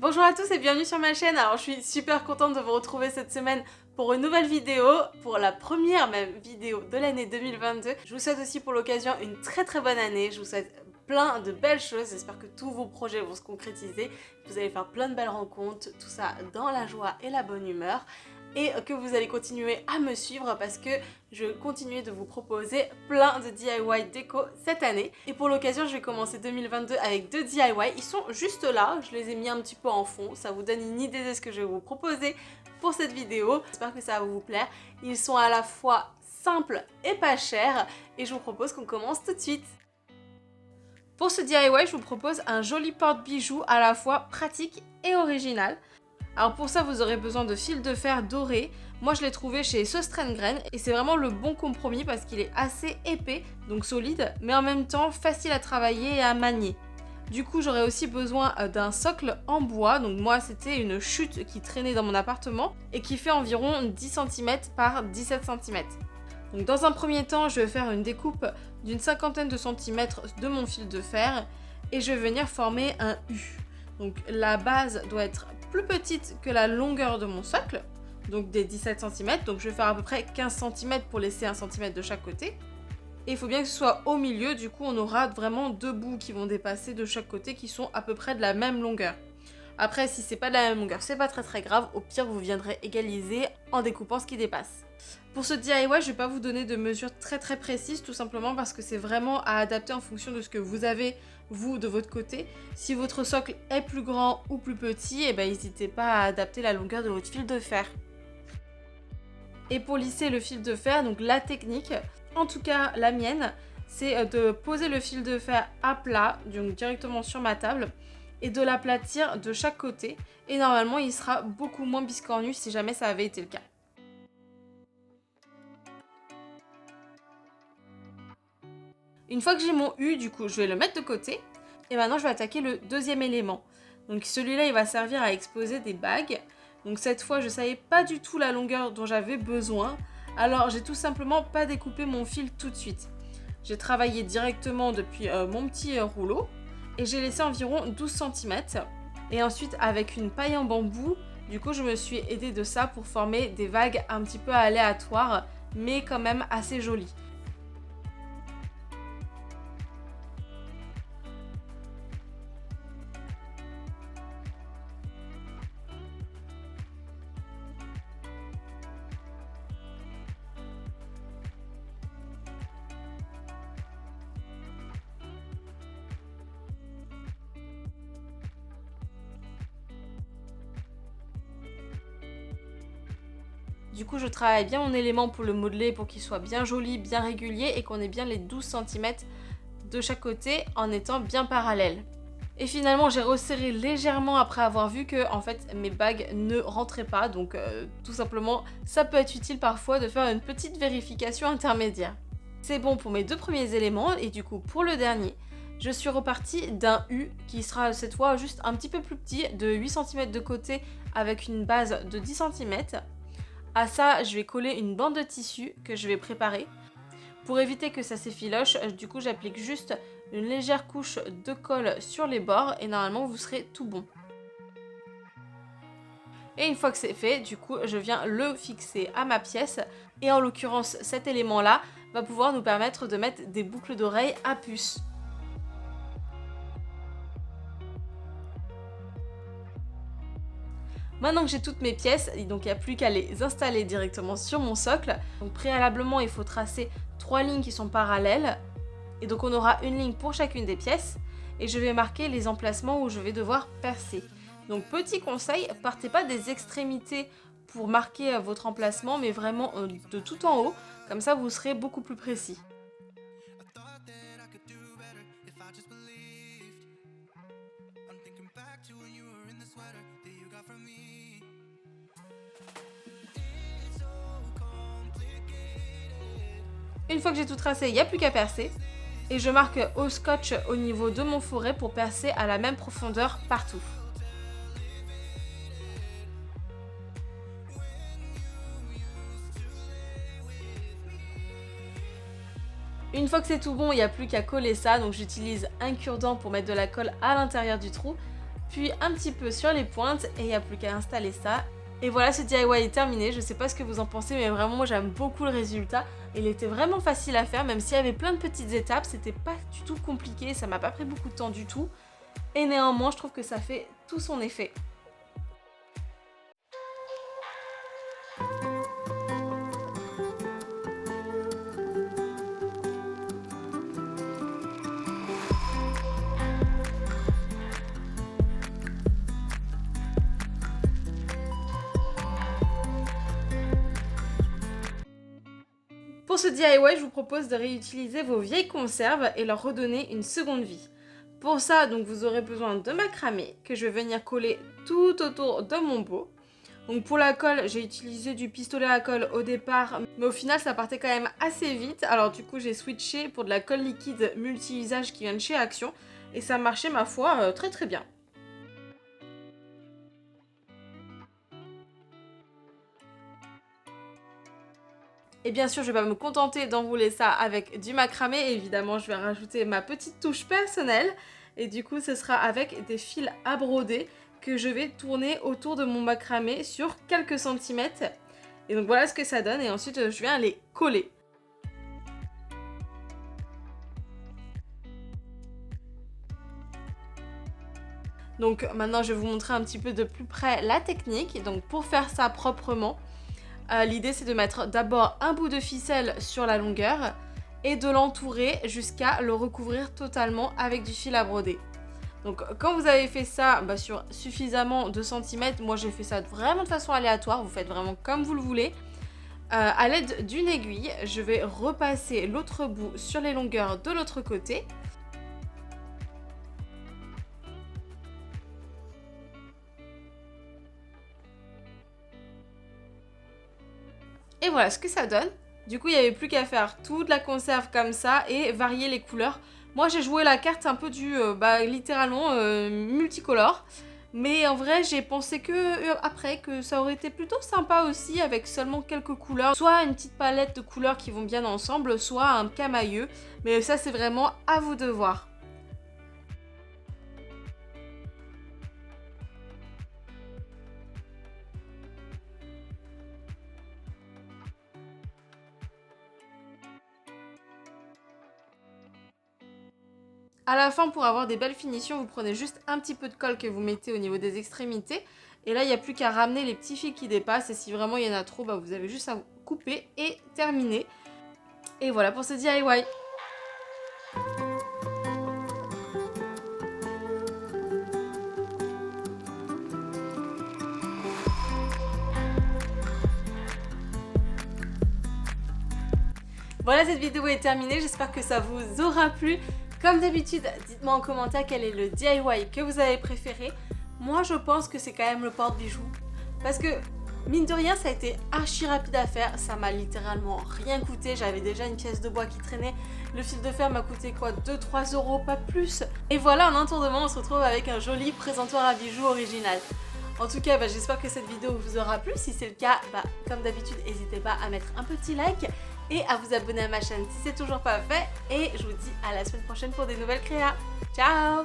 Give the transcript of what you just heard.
Bonjour à tous et bienvenue sur ma chaîne. Alors je suis super contente de vous retrouver cette semaine pour une nouvelle vidéo, pour la première même vidéo de l'année 2022. Je vous souhaite aussi pour l'occasion une très bonne année. Je vous souhaite plein de belles choses. J'espère que tous vos projets vont se concrétiser. Vous allez faire plein de belles rencontres, tout ça dans la joie et la bonne humeur. Et que vous allez continuer à me suivre parce que je continue de vous proposer plein de DIY déco cette année. Et pour l'occasion, je vais commencer 2022 avec 2 DIY. Ils sont juste là, je les ai mis un petit peu en fond. Ça vous donne une idée de ce que je vais vous proposer pour cette vidéo. J'espère que ça va vous plaire. Ils sont à la fois simples et pas chers. Et je vous propose qu'on commence tout de suite. Pour ce DIY, je vous propose un joli porte-bijoux à la fois pratique et original. Alors pour ça, vous aurez besoin de fil de fer doré. Moi, je l'ai trouvé chez Söstrengren et c'est vraiment le bon compromis parce qu'il est assez épais, donc solide, mais en même temps facile à travailler et à manier. Du coup, j'aurais aussi besoin d'un socle en bois. Donc moi, c'était une chute qui traînait dans mon appartement et qui fait environ 10 cm par 17 cm. Donc dans un premier temps, je vais faire une découpe d'une cinquantaine de centimètres de mon fil de fer et je vais venir former un U. Donc la base doit être plus petite que la longueur de mon socle, donc des 17 cm. Donc je vais faire à peu près 15 cm pour laisser 1 cm de chaque côté. Et il faut bien que ce soit au milieu, du coup on aura vraiment deux bouts qui vont dépasser de chaque côté qui sont à peu près de la même longueur. Après, si c'est pas de la même longueur, c'est pas très grave, au pire vous viendrez égaliser en découpant ce qui dépasse. Pour ce DIY, je vais pas vous donner de mesures très précises, tout simplement parce que c'est vraiment à adapter en fonction de ce que vous avez, vous, de votre côté. Si votre socle est plus grand ou plus petit, eh ben, n'hésitez pas à adapter la longueur de votre fil de fer. Et pour lisser le fil de fer, donc la technique, en tout cas la mienne, c'est de poser le fil de fer à plat, donc directement sur ma table, et de l'aplatir de chaque côté. Et normalement, il sera beaucoup moins biscornu si jamais ça avait été le cas. Une fois que j'ai mon U, du coup, je vais le mettre de côté. Et maintenant, je vais attaquer le deuxième élément. Donc celui-là, il va servir à exposer des bagues. Donc cette fois, je ne savais pas du tout la longueur dont j'avais besoin. Alors, j'ai tout simplement pas découpé mon fil tout de suite. J'ai travaillé directement depuis mon petit rouleau. Et j'ai laissé environ 12 cm. Et ensuite, avec une paille en bambou, du coup, je me suis aidée de ça pour former des vagues un petit peu aléatoires, mais quand même assez jolies. Du coup, je travaille bien mon élément pour le modeler, pour qu'il soit bien joli, bien régulier et qu'on ait bien les 12 cm de chaque côté en étant bien parallèles. Et finalement, j'ai resserré légèrement après avoir vu que en fait, mes bagues ne rentraient pas. Donc tout simplement, ça peut être utile parfois de faire une petite vérification intermédiaire. C'est bon pour mes deux premiers éléments et du coup, pour le dernier, je suis repartie d'un U qui sera cette fois juste un petit peu plus petit, de 8 cm de côté avec une base de 10 cm. À ça, je vais coller une bande de tissu que je vais préparer. Pour éviter que ça s'effiloche, du coup j'applique juste une légère couche de colle sur les bords et normalement vous serez tout bon. Et une fois que c'est fait, du coup je viens le fixer à ma pièce et en l'occurrence cet élément là va pouvoir nous permettre de mettre des boucles d'oreilles à puce. Maintenant que j'ai toutes mes pièces, donc il n'y a plus qu'à les installer directement sur mon socle. Donc préalablement, il faut tracer 3 lignes qui sont parallèles. Et donc on aura une ligne pour chacune des pièces. Et je vais marquer les emplacements où je vais devoir percer. Donc petit conseil, partez pas des extrémités pour marquer votre emplacement, mais vraiment de tout en haut. Comme ça, vous serez beaucoup plus précis. Une fois que j'ai tout tracé, il n'y a plus qu'à percer. Et je marque au scotch au niveau de mon fourré pour percer à la même profondeur partout. Une fois que c'est tout bon, il n'y a plus qu'à coller ça. Donc j'utilise un cure-dent pour mettre de la colle à l'intérieur du trou puis un petit peu sur les pointes et il n'y a plus qu'à installer ça. Et voilà, ce DIY est terminé. Je sais pas ce que vous en pensez, mais vraiment moi j'aime beaucoup le résultat. Il était vraiment facile à faire, même s'il y avait plein de petites étapes, c'était pas du tout compliqué, ça m'a pas pris beaucoup de temps du tout. Et néanmoins, je trouve que ça fait tout son effet. Pour ce DIY, je vous propose de réutiliser vos vieilles conserves et leur redonner une seconde vie. Pour ça, donc, vous aurez besoin de macramé que je vais venir coller tout autour de mon pot. Donc pour la colle, j'ai utilisé du pistolet à colle au départ, mais au final ça partait quand même assez vite. Alors du coup j'ai switché pour de la colle liquide multi-usage qui vient de chez Action et ça marchait ma foi très très bien. Et bien sûr, je vais pas me contenter d'enrouler ça avec du macramé. Évidemment, je vais rajouter ma petite touche personnelle. Et du coup, ce sera avec des fils à broder que je vais tourner autour de mon macramé sur quelques centimètres. Et donc voilà ce que ça donne. Et ensuite, je viens les coller. Donc maintenant, je vais vous montrer un petit peu de plus près la technique. Donc pour faire ça proprement, l'idée c'est de mettre d'abord un bout de ficelle sur la longueur et de l'entourer jusqu'à le recouvrir totalement avec du fil à broder. Donc quand vous avez fait ça sur suffisamment de centimètres, moi j'ai fait ça vraiment de façon aléatoire, vous faites vraiment comme vous le voulez. À l'aide d'une aiguille, je vais repasser l'autre bout sur les longueurs de l'autre côté. Et voilà ce que ça donne. Du coup, il n'y avait plus qu'à faire toute la conserve comme ça et varier les couleurs. Moi, j'ai joué la carte un peu du littéralement multicolore. Mais en vrai, j'ai pensé que après que ça aurait été plutôt sympa aussi avec seulement quelques couleurs. Soit une petite palette de couleurs qui vont bien ensemble, soit un camailleux. Mais ça, c'est vraiment à vous de voir. À la fin, pour avoir des belles finitions, vous prenez juste un petit peu de colle que vous mettez au niveau des extrémités. Et là, il n'y a plus qu'à ramener les petits fils qui dépassent. Et si vraiment il y en a trop, vous avez juste à couper et terminer. Et voilà pour ce DIY. Voilà, cette vidéo est terminée. J'espère que ça vous aura plu. Comme d'habitude, dites-moi en commentaire quel est le DIY que vous avez préféré. Moi, je pense que c'est quand même le porte-bijoux. Parce que, mine de rien, ça a été archi rapide à faire. Ça m'a littéralement rien coûté. J'avais déjà une pièce de bois qui traînait. Le fil de fer m'a coûté quoi, 2-3 euros, pas plus. Et voilà, en un tour de main, on se retrouve avec un joli présentoir à bijoux original. En tout cas, j'espère que cette vidéo vous aura plu. Si c'est le cas, comme d'habitude, n'hésitez pas à mettre un petit like et à vous abonner à ma chaîne si c'est toujours pas fait. Et je vous dis à la semaine prochaine pour des nouvelles créas. Ciao!